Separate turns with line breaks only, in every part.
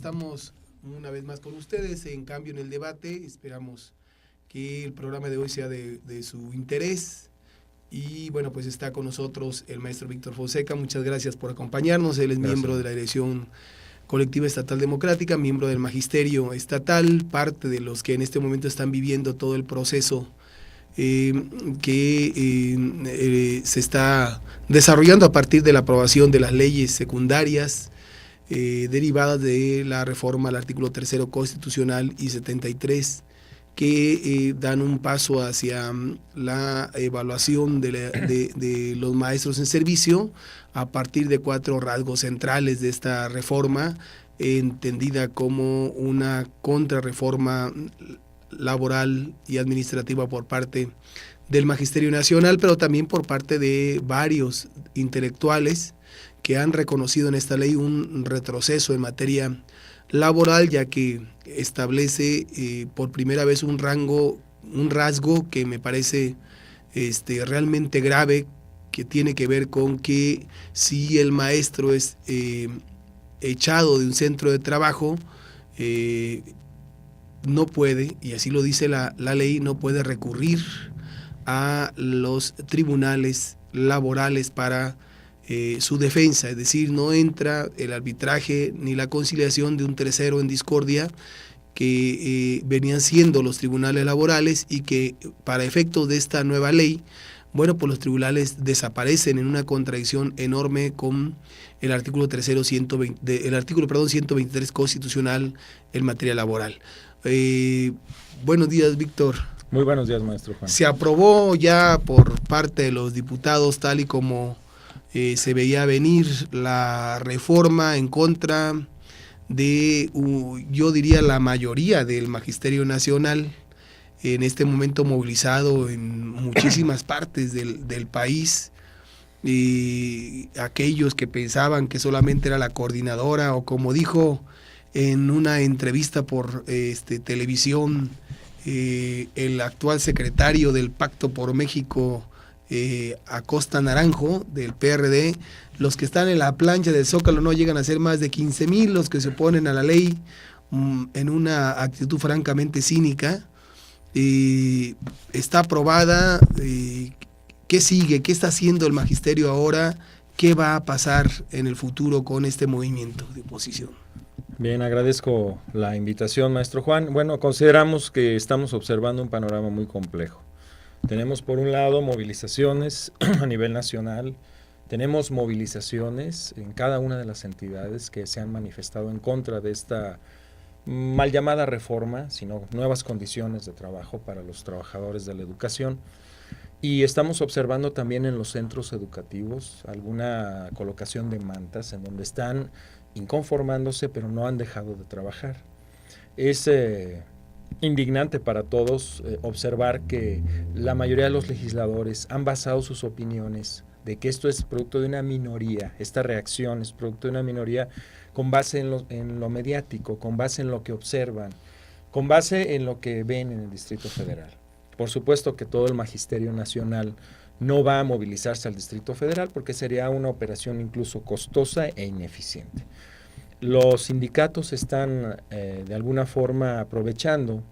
estamos una vez más con ustedes en Cambio en el Debate. Esperamos que el programa de hoy sea de su interés. Y bueno, pues está con nosotros el maestro Víctor Fonseca. Muchas gracias por acompañarnos. Él es miembro de la Dirección Colectiva Estatal Democrática, miembro del Magisterio Estatal, parte de los que en este momento están viviendo todo el proceso que se está desarrollando a partir de la aprobación de las leyes secundarias derivadas de la reforma al artículo 3º constitucional y 73, que dan un paso hacia la evaluación de los maestros en servicio a partir de 4 rasgos centrales de esta reforma, entendida como una contrarreforma laboral y administrativa por parte del Magisterio Nacional, pero también por parte de varios intelectuales que han reconocido en esta ley un retroceso en materia laboral, ya que establece por primera vez un rasgo que me parece realmente grave, que tiene que ver con que si el maestro es echado de un centro de trabajo, no puede, y así lo dice la ley, no puede recurrir a los tribunales laborales para su defensa, es decir, no entra el arbitraje ni la conciliación de un tercero en discordia, que venían siendo los tribunales laborales, y que para efectos de esta nueva ley, bueno, pues los tribunales desaparecen en una contradicción enorme con el artículo 123 constitucional en materia laboral. Buenos días, Víctor.
Muy buenos días, maestro Juan.
Se aprobó ya por parte de los diputados, tal y como se veía venir, la reforma en contra de, yo diría, la mayoría del Magisterio Nacional, en este momento movilizado en muchísimas partes del país. Y aquellos que pensaban que solamente era la coordinadora, o como dijo en una entrevista por televisión el actual secretario del Pacto por México, Acosta Naranjo, del PRD, los que están en la plancha del Zócalo no llegan a ser más de 15,000 los que se oponen a la ley, en una actitud francamente cínica. Está aprobada. ¿Qué sigue? ¿Qué está haciendo el magisterio ahora? ¿Qué va a pasar en el futuro con este movimiento de oposición?
Bien, agradezco la invitación, maestro Juan. Bueno, consideramos que estamos observando un panorama muy complejo. Tenemos, por un lado, movilizaciones a nivel nacional. Tenemos movilizaciones en cada una de las entidades que se han manifestado en contra de esta mal llamada reforma, sino nuevas condiciones de trabajo para los trabajadores de la educación. Y estamos observando también en los centros educativos alguna colocación de mantas en donde están inconformándose, pero no han dejado de trabajar. Es indignante para todos observar que la mayoría de los legisladores han basado sus opiniones de que esto es producto de una minoría, esta reacción es producto de una minoría con base en lo mediático, con base en lo que observan, con base en lo que ven en el Distrito Federal. Por supuesto que todo el Magisterio Nacional no va a movilizarse al Distrito Federal porque sería una operación incluso costosa e ineficiente. Los sindicatos están de alguna forma aprovechando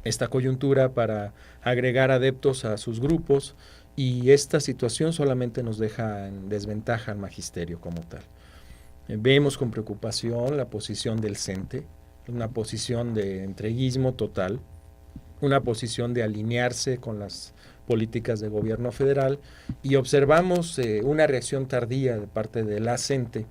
esta coyuntura para agregar adeptos a sus grupos, y esta situación solamente nos deja en desventaja al magisterio como tal. Vemos con preocupación la posición del CENTE, una posición de entreguismo total, una posición de alinearse con las políticas de gobierno federal, y observamos una reacción tardía de parte de la CENTE,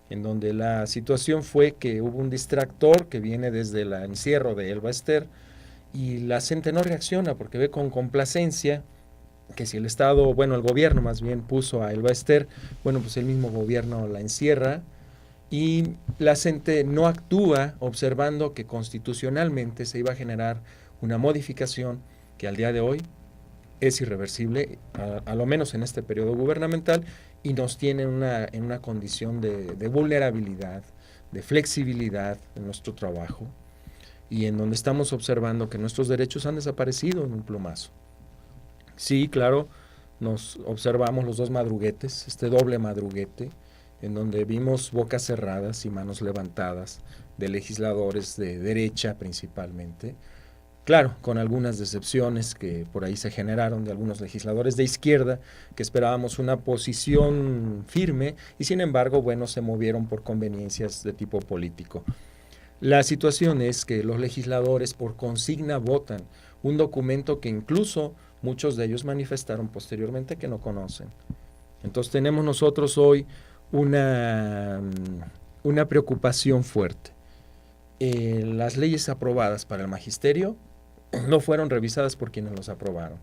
en donde la situación fue que hubo un distractor que viene desde el encierro de Elba Ester, y la CENTE no reacciona porque ve con complacencia que si el Estado, bueno, el gobierno más bien puso a Elba Ester, bueno, pues el mismo gobierno la encierra, y la CENTE no actúa observando que constitucionalmente se iba a generar una modificación que al día de hoy es irreversible, a lo menos en este periodo gubernamental, y nos tiene en una condición de vulnerabilidad, de flexibilidad en nuestro trabajo, y en donde estamos observando que nuestros derechos han desaparecido en un plumazo. Sí, claro, nos observamos los dos madruguetes, este doble madruguete, en donde vimos bocas cerradas y manos levantadas de legisladores de derecha principalmente. Claro, con algunas decepciones que por ahí se generaron de algunos legisladores de izquierda que esperábamos una posición firme y sin embargo, bueno, se movieron por conveniencias de tipo político. La situación es que los legisladores por consigna votan un documento que incluso muchos de ellos manifestaron posteriormente que no conocen. Entonces tenemos nosotros hoy una preocupación fuerte. Las leyes aprobadas para el magisterio no fueron revisadas por quienes los aprobaron.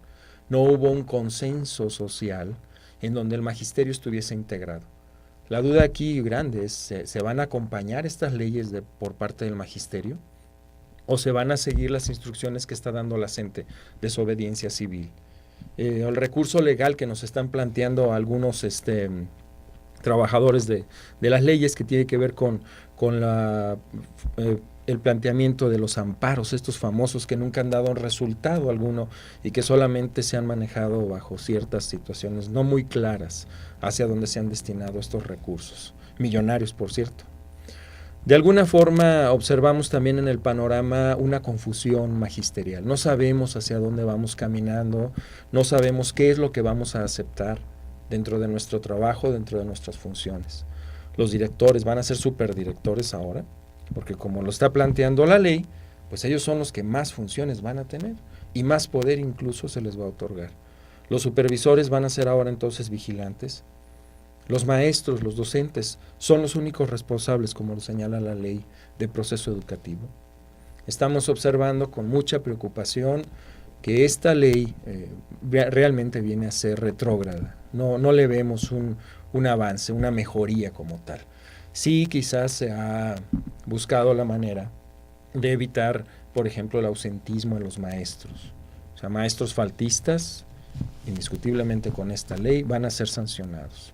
No hubo un consenso social en donde el magisterio estuviese integrado. La duda aquí grande es, ¿se van a acompañar estas leyes por parte del magisterio? ¿O se van a seguir las instrucciones que está dando la CENTE, desobediencia civil? El recurso legal que nos están planteando algunos trabajadores de las leyes que tiene que ver con el planteamiento de los amparos, estos famosos que nunca han dado resultado alguno y que solamente se han manejado bajo ciertas situaciones no muy claras hacia dónde se han destinado estos recursos, millonarios por cierto. De alguna forma observamos también en el panorama una confusión magisterial. No sabemos hacia dónde vamos caminando, no sabemos qué es lo que vamos a aceptar dentro de nuestro trabajo, dentro de nuestras funciones. Los directores van a ser superdirectores ahora, porque como lo está planteando la ley, pues ellos son los que más funciones van a tener y más poder incluso se les va a otorgar. Los supervisores van a ser ahora entonces vigilantes. Los maestros, los docentes, son los únicos responsables, como lo señala la ley, de proceso educativo. Estamos observando con mucha preocupación que esta ley realmente viene a ser retrógrada. No le vemos un avance, una mejoría como tal. Sí, quizás se ha buscado la manera de evitar, por ejemplo, el ausentismo en los maestros. O sea, maestros faltistas, indiscutiblemente con esta ley, van a ser sancionados.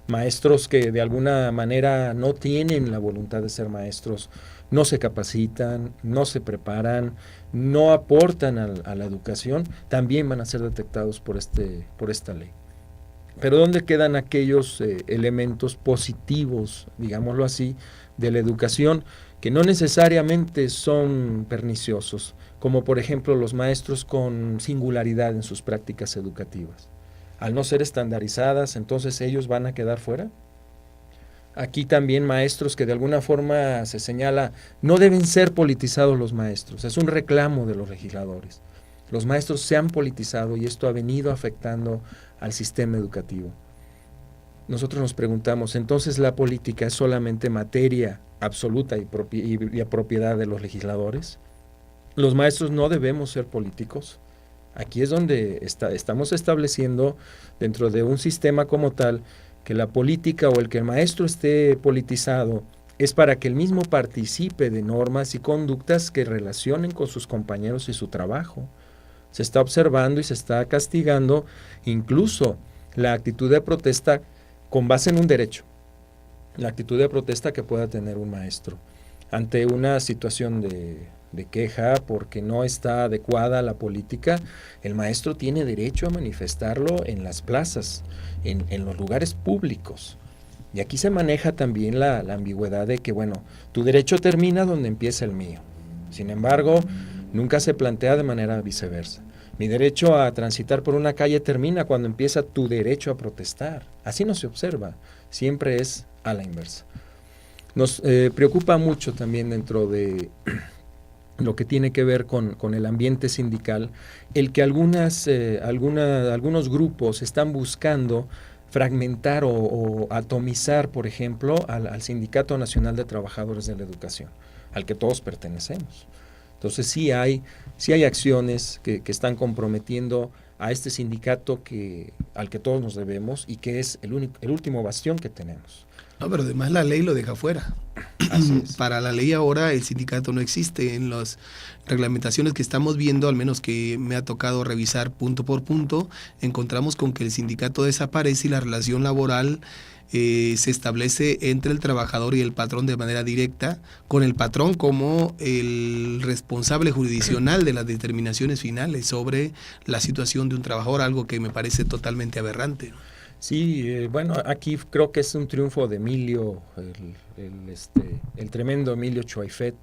Maestros que de alguna manera no tienen la voluntad de ser maestros, no se capacitan, no se preparan, no aportan a la educación, también van a ser detectados por esta ley. Pero ¿dónde quedan aquellos elementos positivos, digámoslo así, de la educación que no necesariamente son perniciosos, como por ejemplo los maestros con singularidad en sus prácticas educativas? Al no ser estandarizadas, entonces ellos van a quedar fuera. Aquí también maestros que de alguna forma se señala, no deben ser politizados los maestros, es un reclamo de los legisladores. Los maestros se han politizado y esto ha venido afectando al sistema educativo. Nosotros nos preguntamos, ¿entonces la política es solamente materia absoluta y propiedad de los legisladores? ¿Los maestros no debemos ser políticos? Aquí es donde estamos estableciendo dentro de un sistema como tal que la política o el que el maestro esté politizado es para que él mismo participe de normas y conductas que relacionen con sus compañeros y su trabajo. Se está observando y se está castigando incluso la actitud de protesta con base en un derecho, la actitud de protesta que pueda tener un maestro ante una situación de queja porque no está adecuada la política. El maestro tiene derecho a manifestarlo en las plazas, en los lugares públicos. Y aquí se maneja también la ambigüedad de que, bueno, tu derecho termina donde empieza el mío. Sin embargo, nunca se plantea de manera viceversa. Mi derecho a transitar por una calle termina cuando empieza tu derecho a protestar. Así no se observa, siempre es a la inversa. Nos preocupa mucho también dentro de lo que tiene que ver con el ambiente sindical, el que algunos grupos están buscando fragmentar o atomizar, por ejemplo, al Sindicato Nacional de Trabajadores de la Educación, al que todos pertenecemos. Entonces sí hay acciones que están comprometiendo a este sindicato al que todos nos debemos y que es el último bastión que tenemos.
No, pero además la ley lo deja fuera.
Así es.
Para la ley ahora el sindicato no existe. En las reglamentaciones que estamos viendo, al menos que me ha tocado revisar punto por punto, encontramos con que el sindicato desaparece y la relación laboral se establece entre el trabajador y el patrón de manera directa, con el patrón como el responsable jurisdiccional de las determinaciones finales sobre la situación de un trabajador, algo que me parece totalmente aberrante.
Sí, bueno, aquí creo que es un triunfo de Emilio, el tremendo Emilio Chuaifet,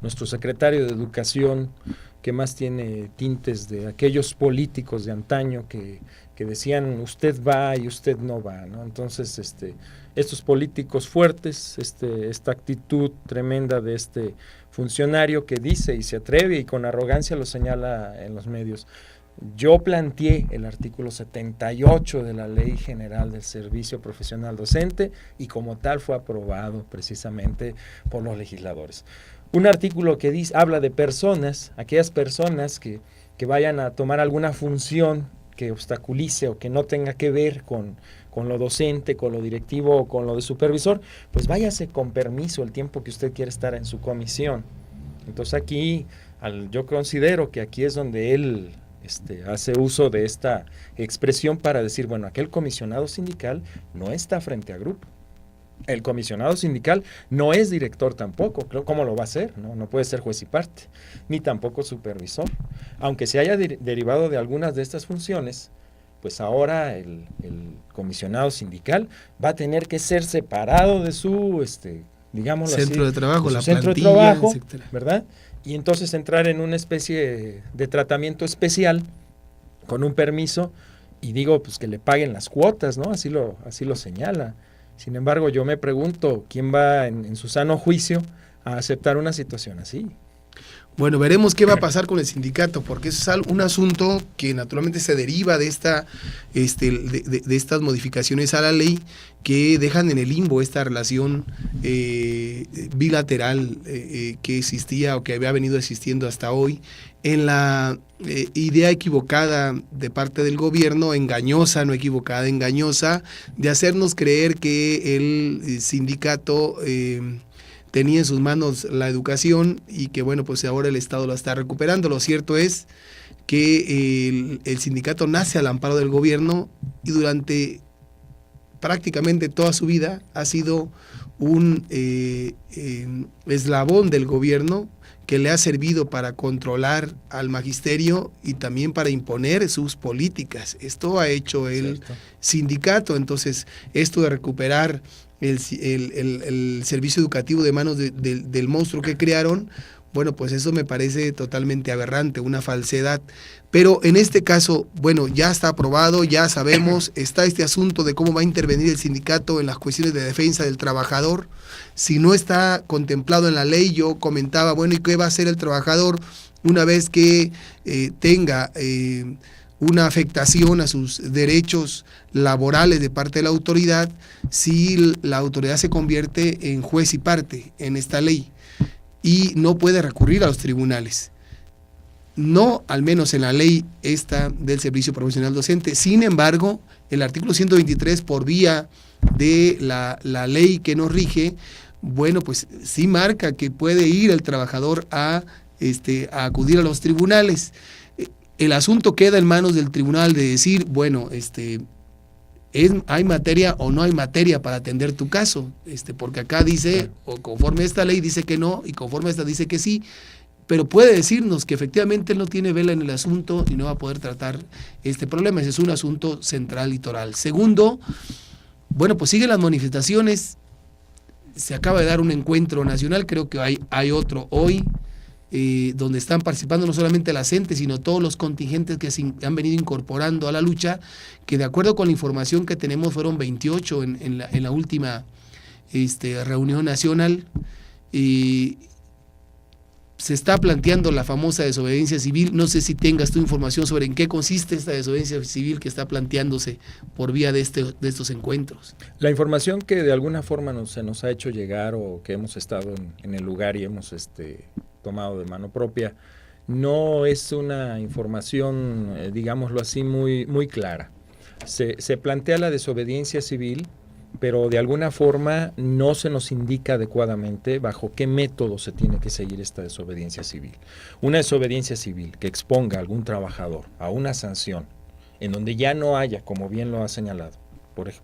nuestro secretario de Educación, que más tiene tintes de aquellos políticos de antaño que decían usted va y usted no va, ¿no? Entonces, estos políticos fuertes, esta actitud tremenda de este funcionario que dice y se atreve y con arrogancia lo señala en los medios. Yo planteé el artículo 78 de la Ley General del Servicio Profesional Docente y como tal fue aprobado precisamente por los legisladores. Un artículo que habla de personas, aquellas personas que vayan a tomar alguna función que obstaculice o que no tenga que ver con lo docente, con lo directivo o con lo de supervisor, pues váyase con permiso el tiempo que usted quiere estar en su comisión. Entonces aquí, yo considero que aquí es donde él hace uso de esta expresión para decir, bueno, aquel comisionado sindical no está frente a grupo. El comisionado sindical no es director tampoco, ¿cómo lo va a ser? No puede ser juez y parte, ni tampoco supervisor. Aunque se haya derivado de algunas de estas funciones, pues ahora el comisionado sindical va a tener que ser separado de su, digámoslo
centro
así,
de trabajo,
de
la
centro
plantilla,
de trabajo,
etcétera,
¿verdad? Y entonces entrar en una especie de tratamiento especial con un permiso y digo, pues que le paguen las cuotas, ¿no? Así lo señala. Sin embargo, yo me pregunto, ¿quién va en su sano juicio a aceptar una situación así?
Bueno, veremos qué va a pasar con el sindicato, porque eso es un asunto que naturalmente se deriva de de estas modificaciones a la ley que dejan en el limbo esta relación bilateral que existía o que había venido existiendo hasta hoy, en la idea equivocada de parte del gobierno, engañosa, no equivocada, engañosa, de hacernos creer que el sindicato tenía en sus manos la educación y que bueno, pues ahora el Estado la está recuperando. Lo cierto es que el sindicato nace al amparo del gobierno y durante prácticamente toda su vida ha sido un eslabón del gobierno que le ha servido para controlar al magisterio y también para imponer sus políticas. Esto ha hecho el sindicato. Entonces, esto de recuperar el servicio educativo de manos del monstruo que crearon, bueno, pues eso me parece totalmente aberrante, una falsedad. Pero en este caso, bueno, ya está aprobado, ya sabemos, está este asunto de cómo va a intervenir el sindicato en las cuestiones de defensa del trabajador. Si no está contemplado en la ley, yo comentaba, bueno, ¿y qué va a hacer el trabajador una vez que tenga una afectación a sus derechos laborales de parte de la autoridad, si la autoridad se convierte en juez y parte en esta ley y no puede recurrir a los tribunales? No, al menos en la ley esta del servicio profesional docente. Sin embargo, el artículo 123, por vía de la ley que nos rige, bueno, pues sí marca que puede ir el trabajador a acudir a los tribunales. El asunto queda en manos del tribunal de decir, bueno, ¿hay materia o no hay materia para atender tu caso? Porque acá dice, o conforme esta ley dice que no, y conforme esta dice que sí, pero puede decirnos que efectivamente él no tiene vela en el asunto y no va a poder tratar este problema. Ese es un asunto central litoral. Segundo, bueno, pues siguen las manifestaciones. Se acaba de dar un encuentro nacional, creo que hay otro hoy, donde están participando no solamente la CENTE, sino todos los contingentes que se han venido incorporando a la lucha, que de acuerdo con la información que tenemos fueron 28 en la última reunión nacional. Se está planteando la famosa desobediencia civil. No sé si tengas tu información sobre en qué consiste esta desobediencia civil que está planteándose por vía de estos encuentros.
La información que de alguna forma se nos ha hecho llegar o que hemos estado en el lugar y hemos tomado de mano propia, no es una información, digámoslo así, muy, muy clara. Se plantea la desobediencia civil, pero de alguna forma no se nos indica adecuadamente bajo qué método se tiene que seguir esta desobediencia civil. Una desobediencia civil que exponga a algún trabajador a una sanción en donde ya no haya, como bien lo ha señalado,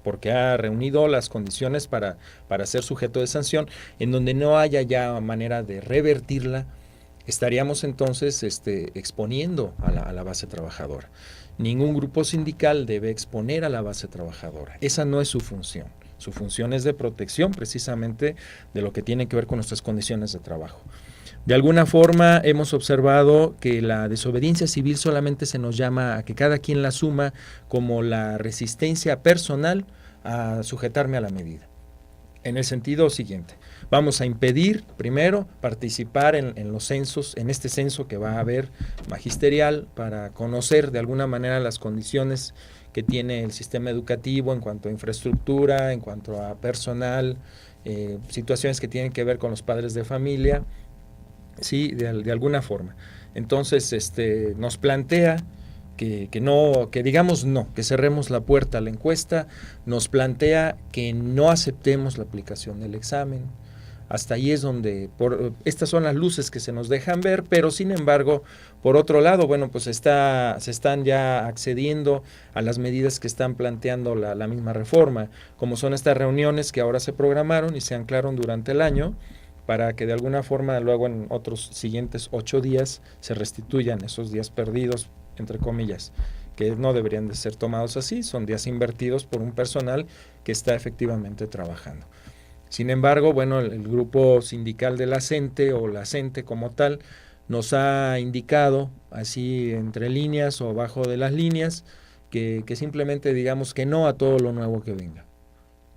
porque ha reunido las condiciones para ser sujeto de sanción, en donde no haya ya manera de revertirla, estaríamos entonces exponiendo a la base trabajadora. Ningún grupo sindical debe exponer a la base trabajadora. Esa no es su función. Su función es de protección precisamente de lo que tiene que ver con nuestras condiciones de trabajo. De alguna forma hemos observado que la desobediencia civil solamente se nos llama a que cada quien la asuma como la resistencia personal a sujetarme a la medida. En el sentido siguiente, vamos a impedir primero participar en los censos, en este censo que va a haber magisterial, para conocer de alguna manera las condiciones que tiene el sistema educativo en cuanto a infraestructura, en cuanto a personal, situaciones que tienen que ver con los padres de familia, sí, de alguna forma. Entonces, nos plantea que digamos no, que cerremos la puerta a la encuesta, nos plantea que no aceptemos la aplicación del examen. Hasta ahí es donde, estas son las luces que se nos dejan ver, pero sin embargo, por otro lado, bueno, pues se están ya accediendo a las medidas que están planteando la misma reforma, como son estas reuniones que ahora se programaron y se anclaron durante el año, para que de alguna forma luego en otros siguientes 8 días se restituyan esos días perdidos, entre comillas, que no deberían de ser tomados así, son días invertidos por un personal que está efectivamente trabajando. Sin embargo, bueno, el grupo sindical de la CENTE o la CENTE como tal nos ha indicado, así entre líneas o abajo de las líneas, que simplemente digamos que no a todo lo nuevo que venga.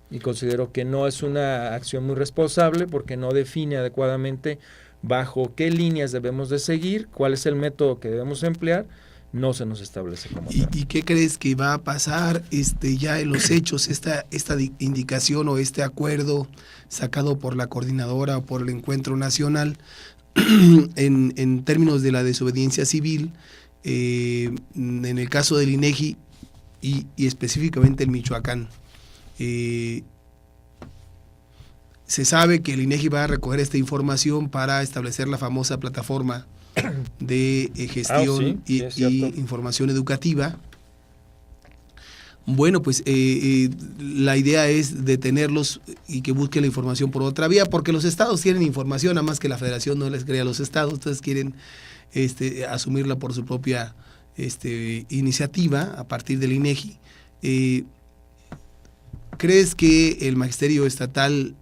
Y considero que no es una acción muy responsable porque no define adecuadamente bajo qué líneas debemos de seguir, cuál es el método que debemos emplear, no se nos establece como tal.
¿Y qué crees que va a pasar ya en los hechos, esta indicación o este acuerdo sacado por la coordinadora o por el Encuentro Nacional en términos de la desobediencia civil, en el caso del INEGI y específicamente en Michoacán? Se sabe que el INEGI va a recoger esta información para establecer la famosa plataforma de gestión y información educativa. Bueno, pues la idea es detenerlos y que busquen la información por otra vía, porque los estados tienen información, nada más que la federación no les crea a los estados, entonces quieren asumirla por su propia iniciativa a partir del INEGI. ¿Crees que el magisterio estatal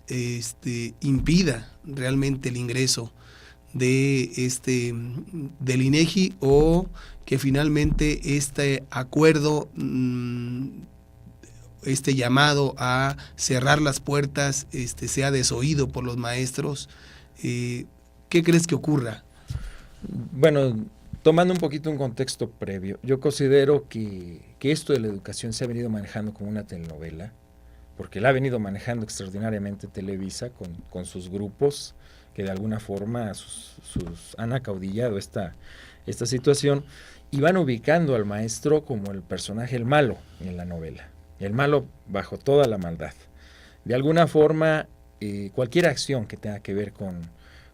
impida realmente el ingreso del INEGI, o que finalmente este acuerdo, este llamado a cerrar las puertas, sea desoído por los maestros? ¿Qué crees que ocurra?
Bueno, tomando un poquito un contexto previo, yo considero que esto de la educación se ha venido manejando como una telenovela, porque la ha venido manejando extraordinariamente Televisa con sus grupos, que de alguna forma han acaudillado esta situación, y van ubicando al maestro como el personaje, el malo en la novela, el malo bajo toda la maldad. De alguna forma, cualquier acción que tenga que ver con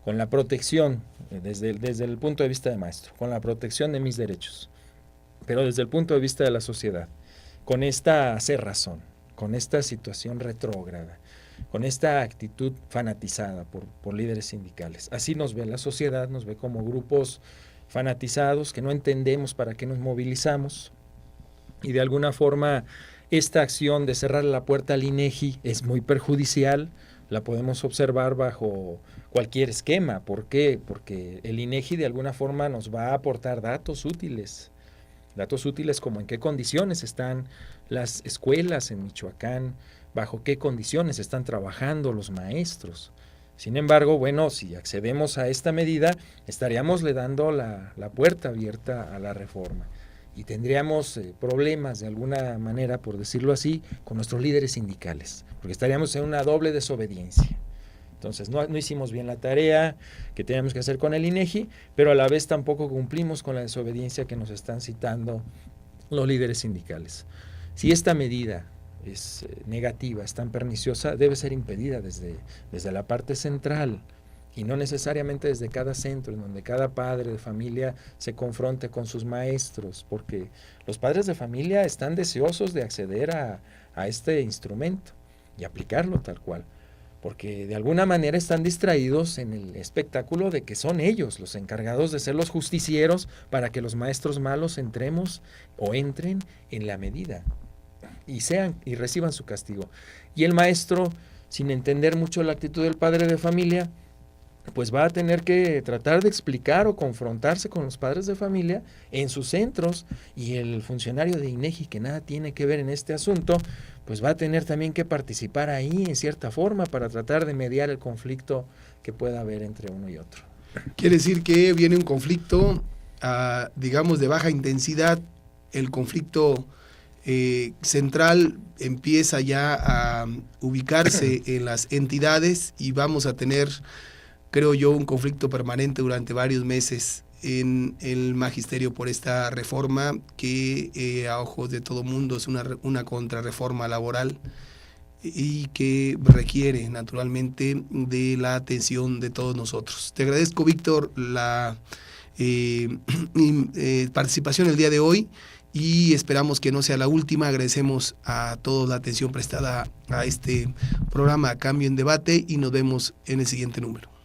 la protección, desde el punto de vista de maestro, con la protección de mis derechos, pero desde el punto de vista de la sociedad, con esta cerrazón, con esta situación retrógrada, con esta actitud fanatizada por líderes sindicales. Así nos ve la sociedad, nos ve como grupos fanatizados que no entendemos para qué nos movilizamos, y de alguna forma esta acción de cerrar la puerta al INEGI es muy perjudicial. La podemos observar bajo cualquier esquema. ¿Por qué? Porque el INEGI de alguna forma nos va a aportar datos útiles como en qué condiciones están las escuelas en Michoacán, bajo qué condiciones están trabajando los maestros. Sin embargo, bueno, si accedemos a esta medida, estaríamos le dando la puerta abierta a la reforma y tendríamos problemas de alguna manera, por decirlo así, con nuestros líderes sindicales, porque estaríamos en una doble desobediencia. Entonces no hicimos bien la tarea que teníamos que hacer con el INEGI, pero a la vez tampoco cumplimos con la desobediencia que nos están citando los líderes sindicales. Si esta medida es negativa, es tan perniciosa, debe ser impedida desde la parte central y no necesariamente desde cada centro, en donde cada padre de familia se confronte con sus maestros, porque los padres de familia están deseosos de acceder a este instrumento y aplicarlo tal cual. porque de alguna manera están distraídos en el espectáculo de que son ellos los encargados de ser los justicieros para que los maestros malos entremos o entren en la medida y sean y reciban su castigo. Y el maestro, sin entender mucho la actitud del padre de familia, pues va a tener que tratar de explicar o confrontarse con los padres de familia en sus centros, y el funcionario de INEGI, que nada tiene que ver en este asunto, pues va a tener también que participar ahí en cierta forma para tratar de mediar el conflicto que pueda haber entre uno y otro.
Quiere decir que viene un conflicto, digamos, de baja intensidad. El conflicto central empieza ya a ubicarse en las entidades y vamos a tener, creo yo, un conflicto permanente durante varios meses en el magisterio por esta reforma que a ojos de todo mundo es una contrarreforma laboral y que requiere naturalmente de la atención de todos nosotros. Te agradezco, Víctor, la participación el día de hoy y esperamos que no sea la última. Agradecemos a todos la atención prestada a este programa Cambio en Debate y nos vemos en el siguiente número.